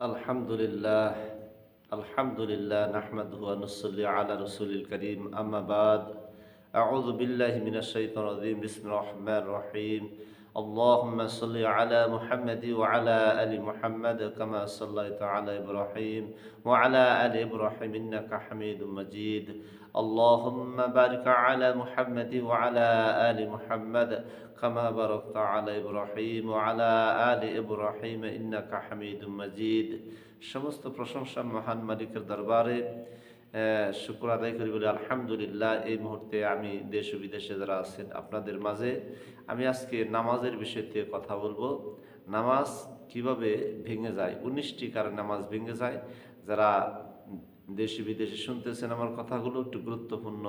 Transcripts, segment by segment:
আলহামদুলিল্লাহ আলহামদুলিল্লাহ নাহমাদুহু ওয়া নুসাল্লি আলা রাসূলিল কারীম আম্মা বাদ আউযু বিল্লাহি মিনাশ শাইতানির রাজীম বিসমিল্লাহির রহমানির রহিম আল্লাহুম্মা সাল্লি আলা মুহাম্মাদি ওয়া আলা আলি মুহাম্মাদ কামা সাল্লাইতা আলা ইব্রাহিম ওয়া আলা আলি ইব্রাহিম ইন্নাকা হামিদুম মাজিদ আল্লাহুম্মা বারিক আলা মুহাম্মাদি ওয়া আলা আলি মুহাম্মাদ কামা বারাকতা আলা ইব্রাহিম ওয়া আলা আলি ইব্রাহিম ইন্নাকা হামিদুম মাজিদ। সমস্ত প্রশংসা মহান মালিকের দরবারে শুকর আদায় করি বলে আলহামদুলিল্লাহ। এই মুহূর্তে আমি দেশ ও বিদেশে যারা আছেন আপনাদের মাঝে আমি আজকে নামাজের বিষয় থেকে কথা বলবো। নামাজ কিভাবে ভেঙে যায়, 19টি কারণে নামাজ ভেঙে যায়। যারা দেশে বিদেশে শুনতেছেন আমার কথাগুলো একটু গুরুত্বপূর্ণ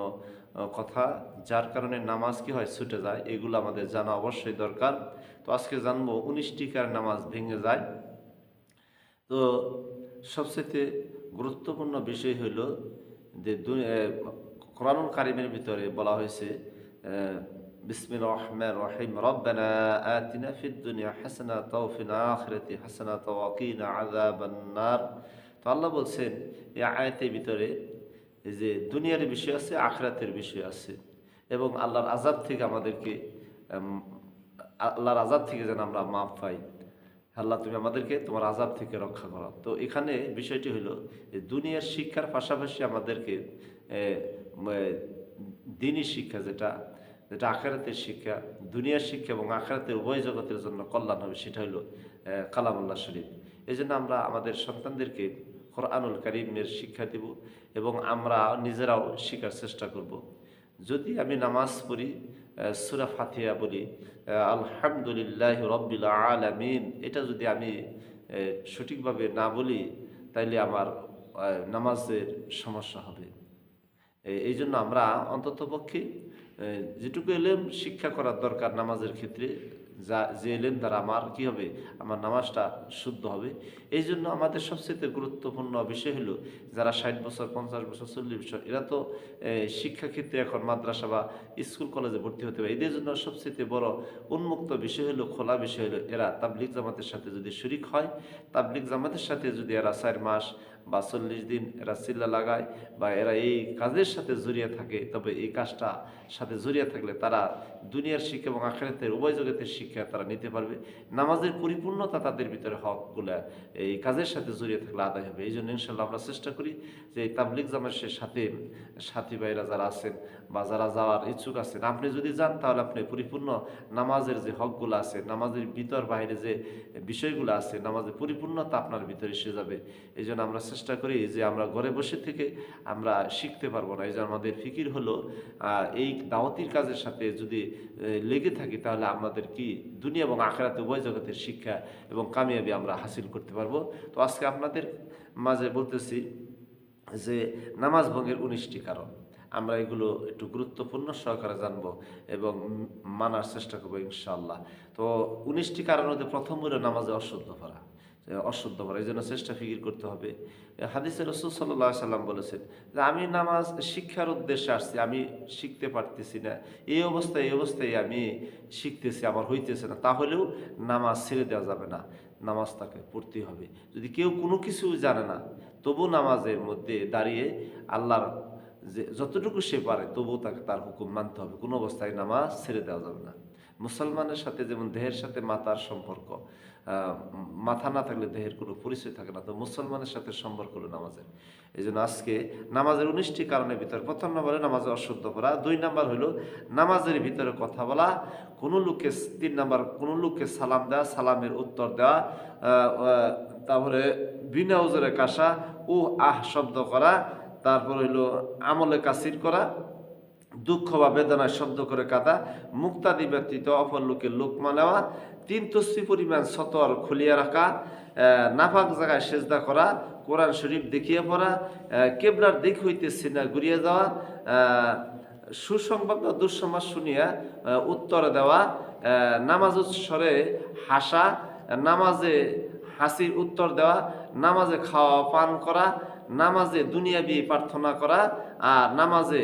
কথা, যার কারণে নামাজ কি হয় ছুটে যায়, এগুলো আমাদের জানা অবশ্যই দরকার। তো আজকে জানবো 19টি কারণে নামাজ ভেঙে যায়। তো সবচেয়ে গুরুত্বপূর্ণ বিষয় হইল যে কোরআনুল কারীমের ভিতরে বলা হয়েছে বিসমিল্লাহির রহমানির রহিম রব্বানা আতিনা ফিদ দুনিয়া হাসানাতাও ওয়া ফিল আখিরাতি হাসানাতাও ওয়া কিনা আযাবান নার। তো আল্লাহ বলছেন এই আয়াতের ভিতরে যে দুনিয়ার বিষয় আছে, আখিরাতের বিষয় আছে, এবং আল্লাহর আযাব থেকে আমাদেরকে আল্লাহর আযাব থেকে যেন আমরা মাফ পাই। আল্লাহ তুমি আমাদেরকে তোমার আযাব থেকে রক্ষা করো। তো এখানে বিষয়টি হলো যে দুনিয়ার শিক্ষার পাশাপাশি আমাদেরকে দ্বীনি শিক্ষা, যেটা আখিরাতের শিক্ষা, দুনিয়ার শিক্ষা এবং আখিরাতের উভয় জগতের জন্য কল্যাণ হবে, সেটা হলো কালামুল্লাহ শরীফ। এই জন্য আমরা আমাদের সন্তানদেরকে কোরআনুল কারীমের শিক্ষা দেব এবং আমরা নিজেরাও শিখার চেষ্টা করব। যদি আমি নামাজ পড়ি, সূরা ফাতিহা বলি, আলহামদুলিল্লাহি রাব্বিল আলামিন, এটা যদি আমি সঠিকভাবে না বলি তাইলে আমার নামাজের সমস্যা হবে। এই জন্য আমরা অন্ততপক্ষে যেটুকু এলেম শিক্ষা করার দরকার নামাজের ক্ষেত্রে, যে এলেম দ্বারা আমার কি হবে, আমার নামাজটা শুদ্ধ হবে। এই জন্য আমাদের সবচেয়ে গুরুত্বপূর্ণ বিষয় হলো যারা 60 বছর 50 বছর 40 বছর, এরা তো শিক্ষাক্ষেত্রে এখন মাদ্রাসা বা স্কুল কলেজে ভর্তি হতে হবে। এদের জন্য সবচেয়ে বড় উন্মুক্ত বিষয় হলো, খোলা বিষয় হলো, এরা তাবলিগ জামাতের সাথে যদি শরীক হয়, তাবলিগ জামাতের সাথে যদি এরা 4 মাস বা 40 দিন এরা চিল্লা লাগায় বা এরা এই কাজের সাথে জড়িয়ে থাকে, তবে এই কাজটা সাথে জড়িয়ে থাকলে তারা দুনিয়ার শিক্ষা এবং আখিরাতের উভয় জগতের শিক্ষা তারা নিতে পারবে। নামাজের পরিপূর্ণতা তাদের ভিতরে হকগুলা এই কাজের সাথে জড়িয়ে থাকলে আদায় হবে। এই জন্য ইনশাল্লাহ আমরা চেষ্টা করি যে তাবলিগ জামাতের সাথে সাথী ভাইরা যারা আছেন বা যারা যাওয়ার ইচ্ছুক আছেন, আপনি যদি যান তাহলে আপনি পরিপূর্ণ নামাজের যে হকগুলো আছে, নামাজের ভিতর বাইরে যে বিষয়গুলো আছে, নামাজের পরিপূর্ণতা আপনার ভিতরে এসে যাবে। এই জন্য আমরা চেষ্টা করি যে আমরা ঘরে বসে থেকে আমরা শিখতে পারবো না। এই জন্য আমাদের ফিকির হলো এই দাওয়াতির কাজের সাথে যদি লেগে থাকি তাহলে আমাদের কি দুনিয়া এবং আখিরাতে উভয় জগতের শিক্ষা এবং কামিয়াবি আমরা হাসিল করতে পারবো। তো আজকে আপনাদের মাঝে বলতেছি যে নামাজ ভঙ্গের 19টি কারণ, আমরা এগুলো একটু গুরুত্বপূর্ণ সহকারে জানবো এবং মানার চেষ্টা করবো ইনশাআল্লাহ। তো 19টি কারণ মধ্যে প্রথম হলো নামাজে অশুদ্ধ করা। এই জন্য চেষ্টা ফিকির করতে হবে। হাদিসে রাসূল সাল্লাল্লাহু আলাইহি সাল্লাম বলেছেন যে আমি নামাজ শিক্ষার উদ্দেশ্যে আসছি, আমি শিখতে পারতেছি না, এই অবস্থায় আমি শিখতেছি, আমার হইতেছে না, তাহলেও নামাজ ছেড়ে দেওয়া যাবে না, নামাজ তাকে পড়তে হবে। যদি কেউ কোনো কিছু জানে না তবু নামাজের মধ্যে দাঁড়িয়ে আল্লাহর যে যতটুকু সে পারে তবু তাকে তার হুকুম মানতে হবে, কোনো অবস্থায় নামাজ ছেড়ে দেওয়া যাবে না। মুসলমানের সাথে যেমন দেহের সাথে মাথার সম্পর্ক, মাথা না থাকলে দেহের কোনো পরিচয় থাকে না, তো মুসলমানের সাথে সম্পর্ক হলো নামাজের। এই জন্য আজকে নামাজের 19টি কারণের ভিতরে প্রথম নম্বরে নামাজে অশুদ্ধ করা, 2 নম্বর হলো নামাজের ভিতরে কথা বলা, 3 নম্বর কোনো লোককে সালাম দেওয়া, সালামের উত্তর দেওয়া, তারপরে বিনা ওজরে কাশা ও আহ শব্দ করা, তারপর হইল আমলে কাসির করা, দুঃখ বা বেদনায় শব্দ করে কাঁদা, মুক্তাদি ব্যতীত অপর লোকের লোকমা নেওয়া, 3 তসবি পরিমাণ সতর খুলিয়া রাখা, নাপাক জায়গায় সেজদা করা, কোরআন শরীফ দেখিয়ে পড়া, কেবলার দিক হইতে সিনা ঘুরিয়ে যাওয়া, সুসংবাদ বা দুঃসংবাদ শুনিয়া উত্তর দেওয়া, নামাজ স্বরে হাসা, নামাজে হাসির উত্তর দেওয়া, নামাজে খাওয়া পান করা, নামাজে দুনিয়াবি প্রার্থনা করা, আর নামাজে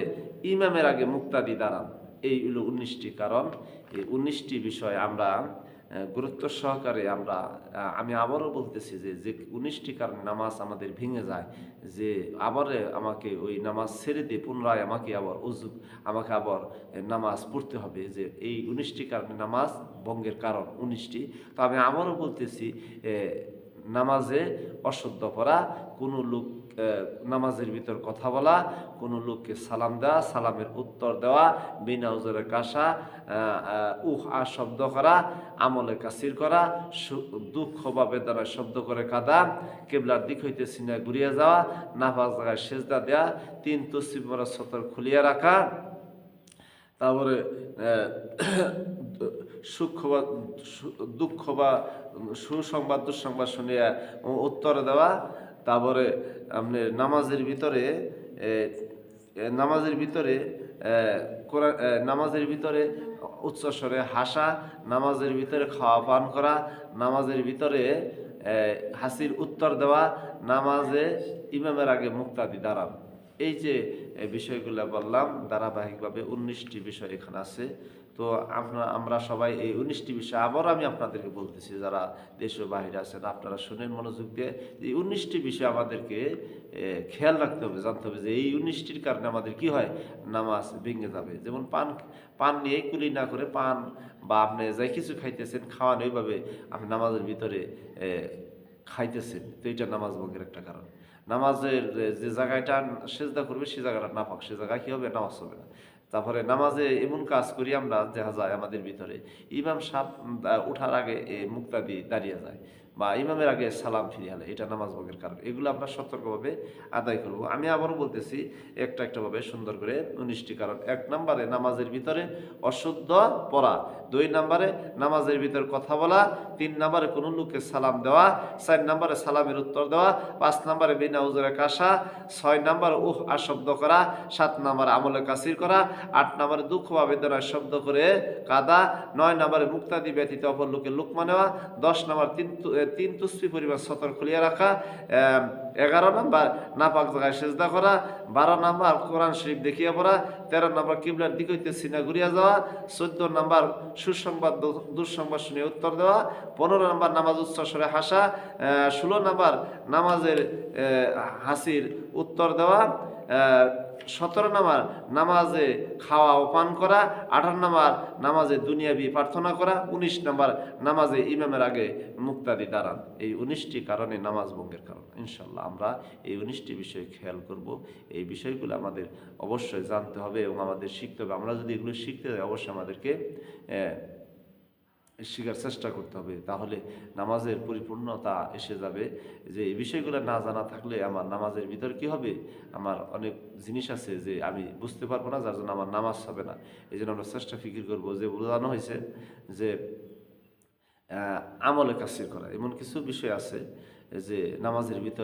ইমামের আগে মুক্তাদি দাঁড়ান। এই হলো 19টি কারণ। এই 19টি বিষয় আমরা গুরুত্ব সহকারে আমরা আমি আবারও বলতেছি যে যে 19টি কারণে নামাজ আমাদের ভেঙে যায়, যে আবার আমাকে ওই নামাজ ছেড়ে দিয়ে পুনরায় আমাকে আবার নামাজ পড়তে হবে, যে এই 19টি কারণে নামাজ ভঙ্গের কারণ 19টি। তো আমি আবারও বলতেছি, নামাজে অশুদ্ধ পড়া, কোনো লোক নামাজের ভিতর কথা বলা, কোনো লোককে সালাম দেওয়া, সালামের উত্তর দেওয়া, বিনা উজরে কাশা, শব্দ করা, আমলে কাসির করা, দুঃখ বা বেদনার শব্দ করে কাঁদা, কেবলার দিক হইতে সিনা ঘুরিয়ে যাওয়া, নাফাজ জায়গায় সেজদা দেওয়া, 3 তসবিহ পড়া সতর খুলিয়া রাখা, তারপরে সুখ বা দুঃখ বা সুসংবাদ দুঃসংবাদ শুনিয়া উত্তর দেওয়া, তারপরে আপনি নামাজের ভিতরে নামাজের ভিতরে উচ্চস্বরে হাসা, নামাজের ভিতরে খাওয়া পান করা, নামাজের ভিতরে হাসির উত্তর দেওয়া, নামাজে ইমামের আগে মুক্তাদি দাঁড়ান। এই যে বিষয়গুলো বললাম, ধারাবাহিকভাবে 19টি বিষয় এখানে আছে। তো আমরা সবাই এই 19টি বিষয় আবার আমি আপনাদেরকে বলতেছি, যারা দেশ ও বাহিরে আছেন আপনারা শুনেন মনোযোগ দিয়ে। এই 19টি বিষয় আমাদেরকে খেয়াল রাখতে হবে, জানতে হবে যে এই 19টির কারণে আমাদের কি হয়, নামাজ ভেঙে যাবে। যেমন পান নিয়ে কুলি না করে, পান বা আপনি যাই কিছু খাইতেছেন, খাওয়ান ওইভাবে আপনি নামাজের ভিতরে খাইতেছেন, তো এটা নামাজ ভঙ্গের একটা কারণ। নামাজের যে জায়গাটা সেজদা করবে সে জায়গাটা নাপাক, সে জায়গায় কি হবে, নামাজ হবে না। তারপরে নামাজে এমন কাজ করি আমরা, দেখা যায় আমাদের ভিতরে ইমাম সাহেব উঠার আগে মুক্তাদি দাঁড়িয়ে যায়, বা ইমামের আগে সালাম ফিরিয়ে আলে, এটা নামাজ ভঙ্গের কারণ। এগুলো আমরা সতর্কভাবে আদায় করব। আমি আবারও বলতেছি একটা ভাবে সুন্দর করে 19টি কারণ। 1 নম্বরে নামাজের ভিতরে অশুদ্ধ পড়া, 2 নম্বরে নামাজের ভিতরে কথা বলা, 3 নম্বরে কোনো লোককে সালাম দেওয়া, 4 নম্বরে সালামের উত্তর দেওয়া, 5 নম্বরে বিনা উজরে কাশা, 6 নম্বরে শব্দ করা, 7 নম্বরে আমলে কাসির করা, 8 নম্বরে দুঃখ বা বেদনার শব্দ করে কাদা, 9 নম্বরে মুক্তাদি ব্যতীত অপর লোকের লুকমা নেওয়া, 10 নম্বর 3 তসবিহ পরিমাণ সতর খুলিয়া রাখা, 11 নম্বর নাপাক জায়গায় সেজদা করা, 12 নম্বর কোরআন শরীফ দেখিয়া পড়া, 13 নম্বর কিবলার দিক হইতে সিনা ঘুরিয়া যাওয়া, 14 নম্বর সুসংবাদ দুঃসংবাদ শুনে উত্তর দেওয়া, 15 নম্বর নামাজ উচ্চস্বরে হাসা, 16 নম্বর নামাজের হাসির উত্তর দেওয়া, 17 নম্বর নামাজে খাওয়া ও পান করা, 18 নম্বর নামাজে দুনিয়াবি প্রার্থনা করা, 19 নম্বর নামাজে ইমামের আগে মুক্তাদি দাঁড়ান। এই 19টি কারণে নামাজ ভঙ্গের কারণ। ইনশাল্লাহ আমরা এই 19টি বিষয় খেয়াল করব। এই বিষয়গুলো আমাদের অবশ্যই জানতে হবে এবং আমাদের শিখতে হবে। আমরা যদি এগুলো শিখতে যাই, অবশ্যই আমাদেরকে শেখার চেষ্টা করতে হবে, তাহলে নামাজের পরিপূর্ণতা এসে যাবে। যে এই বিষয়গুলো না জানা থাকলে আমার নামাজের ভিতর কি হবে, আমার অনেক জিনিস আছে যে আমি বুঝতে পারবো না, যার জন্য আমার নামাজ হবে না। এই জন্য আমরা চেষ্টা ফিকির করবো। যে বোঝানো হয়েছে যে আমলে কাসির করা, এমন কিছু বিষয় আছে যে নামাজের ভিতর